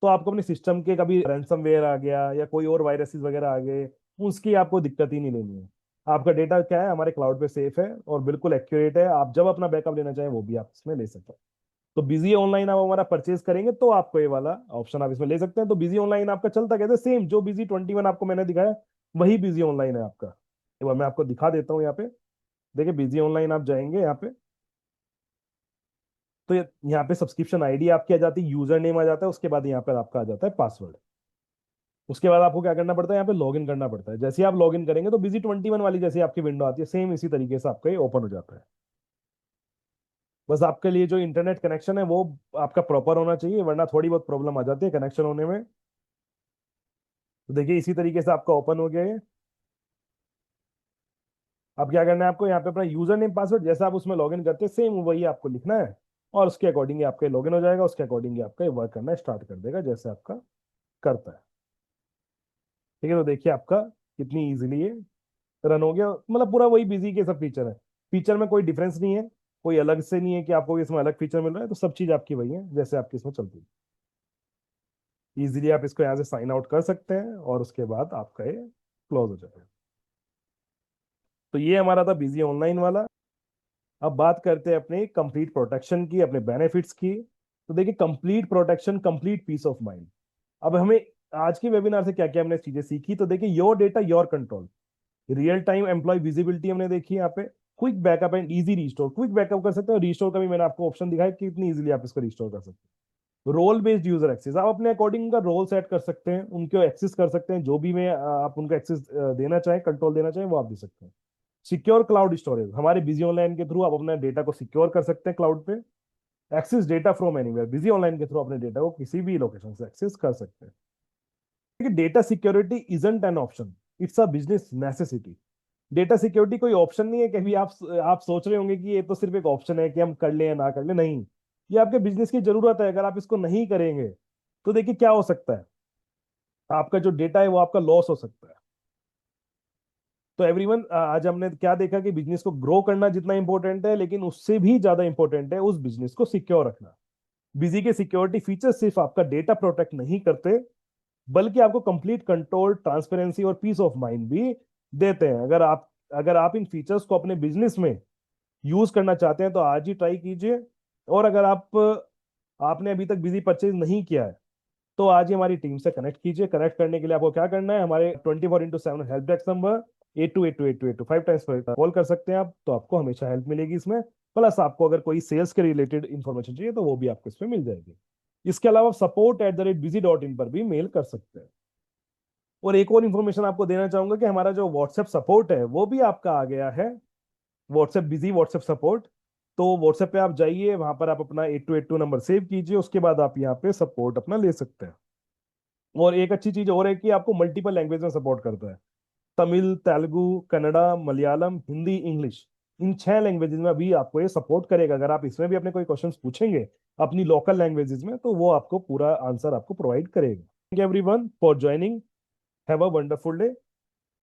तो आपको अपने सिस्टम के कभी रैंसमवेयर आ गया या कोई और वायरसेस वगैरह आ गए, उसकी आपको दिक्कत ही नहीं लेनी है। आपका डेटा क्या है, हमारे क्लाउड पे सेफ है और बिल्कुल एक्यूरेट है। आप जब अपना बैकअप लेना चाहें वो भी आप इसमें ले सकते हैं। तो बिजी ऑनलाइन आप हमारा परचेज करेंगे तो आपको ये वाला ऑप्शन आप इसमें ले सकते हैं। तो बिजी ऑनलाइन आपका चलता कैसे, सेम जो बिजी 21 आपको मैंने दिखाया वही बिजी ऑनलाइन है आपका। एक बार मैं आपको दिखा देता हूँ यहाँ पे। देखिए बिजी ऑनलाइन आप जाएंगे यहाँ पे, तो यहाँ पे सब्सक्रिप्शन आईडी आपकी आ जाती है, यूजर नेम आ जाता है, उसके बाद यहाँ पर आपका आ जाता है पासवर्ड। उसके बाद आपको क्या करना पड़ता है, यहाँ पे लॉगिन करना पड़ता है। जैसे ही आप लॉगिन करेंगे तो बिजी 21 वाली जैसे आपकी विंडो आती है, सेम इसी तरीके से आपका ये ओपन हो जाता है। बस आपके लिए जो इंटरनेट कनेक्शन है वो आपका प्रॉपर होना चाहिए, वरना थोड़ी बहुत प्रॉब्लम आ जाती है कनेक्शन होने में। तो देखिए इसी तरीके से आपका ओपन हो गया है। अब क्या करना है आपको, यहाँ पे अपना यूजर नेम पासवर्ड जैसा आप उसमें लॉगिन करते हैं सेम वही आपको लिखना है, और उसके अकॉर्डिंग आपका लॉगिन हो जाएगा, उसके अकॉर्डिंग आपका वर्क करना स्टार्ट कर देगा जैसे आपका करता है। ठीक है, तो देखिए आपका कितनी इजीली ये रन हो गया। मतलब पूरा वही बिजी के सब फीचर है, फीचर में कोई डिफरेंस नहीं है, कोई अलग से नहीं है कि आपको इसमें अलग फीचर मिल रहा है। तो सब चीज आपकी वही है जैसे आपकी इसमें चलती है। इजीली आप इसको यहाँ से साइन आउट कर सकते हैं और उसके बाद आपका ये क्लोज हो जाएगा। तो ये हमारा था बिजी ऑनलाइन वाला। अब बात करते हैं अपने कंप्लीट प्रोटेक्शन की, अपने बेनिफिट्स की। तो देखिए complete protection, complete peace of mind. अब हमें आज के वेबिनार से क्या क्या हमने चीजें सीखी, तो देखिए your data your control, real time employ visibility हमने देखी यहाँ पे, quick backup and easy restore, quick backup कर सकते हैं और रिस्टोर का भी मैंने आपको ऑप्शन दिखाया कि कितनी इजीली आप इसको रिस्टोर कर सकते हैं। रोल बेस्ड यूजर एक्सेस, आप अपने अकॉर्डिंग का रोल सेट कर सकते हैं, उनको एक्सेस कर सकते हैं, जो भी में आप उनको एक्सेस देना चाहें, कंट्रोल देना चाहें वो आप दे सकते हैं। सिक्योर क्लाउड स्टोरेज, हमारे बिजी ऑनलाइन के थ्रू आप अपने डेटा को सिक्योर कर सकते हैं क्लाउड पे। Access data from anywhere, busy online के थ्रू अपने डेटा को किसी भी लोकेशन से एक्सेस कर सकते हैं। Data security isn't an option, it's a business necessity. Data security कोई ऑप्शन नहीं है कि अभी आप सोच रहे होंगे कि ये तो सिर्फ एक ऑप्शन है कि हम कर ले या ना कर ले, नहीं, ये आपके बिजनेस की जरूरत है। अगर आप इसको नहीं करेंगे तो देखिए क्या हो सकता है, आपका जो डेटा है वो आपका लॉस हो सकता है। तो एवरीवन, आज हमने क्या देखा कि बिजनेस को ग्रो करना जितना इंपॉर्टेंट है, लेकिन उससे भी ज्यादा इंपॉर्टेंट है उस बिजनेस को सिक्योर रखना। बिजी के सिक्योरिटी फीचर्स सिर्फ आपका डेटा प्रोटेक्ट नहीं करते, बल्कि आपको कंप्लीट कंट्रोल, ट्रांसपेरेंसी और पीस ऑफ माइंड भी देते हैं। अगर आप इन फीचर्स को अपने बिजनेस में यूज करना चाहते हैं तो आज ही ट्राई कीजिए। और अगर आपने अभी तक बिजी परचेज नहीं किया है तो आज ही हमारी टीम से कनेक्ट कीजिए। कनेक्ट करने के लिए आपको क्या करना है, हमारे 24/7 हेल्प डेस्क नंबर 82828282 5 टाइम्स पर कॉल कर सकते हैं आप, तो आपको हमेशा हेल्प मिलेगी इसमें। प्लस आपको अगर कोई सेल्स के रिलेटेड इंफॉर्मेशन चाहिए तो वो भी आपको इसमें मिल जाएगी। इसके अलावा support@busy.in पर भी मेल कर सकते हैं। और एक और इन्फॉर्मेशन आपको देना चाहूंगा कि हमारा जो व्हाट्सएप सपोर्ट है वो भी आपका आ गया है, व्हाट्सएप बिजी व्हाट्सएप सपोर्ट। तो व्हाट्सएप पे आप जाइए, वहां पर आप अपना 8282 नंबर सेव कीजिए, उसके बाद आप यहाँ पे सपोर्ट अपना ले सकते हैं। और एक अच्छी चीज और है कि आपको मल्टीपल लैंग्वेज में सपोर्ट करता है, तमिल, तेलुगु, कन्नड़ा, मलयालम, हिंदी, इंग्लिश, इन 6 लैंग्वेजेस में अभी आपको ये सपोर्ट करेगा। अगर आप इसमें भी अपने कोई क्वेश्चंस पूछेंगे अपनी लोकल लैंग्वेजेस में तो वो आपको पूरा आंसर आपको प्रोवाइड करेगा। Thank you everyone for joining, have a wonderful day.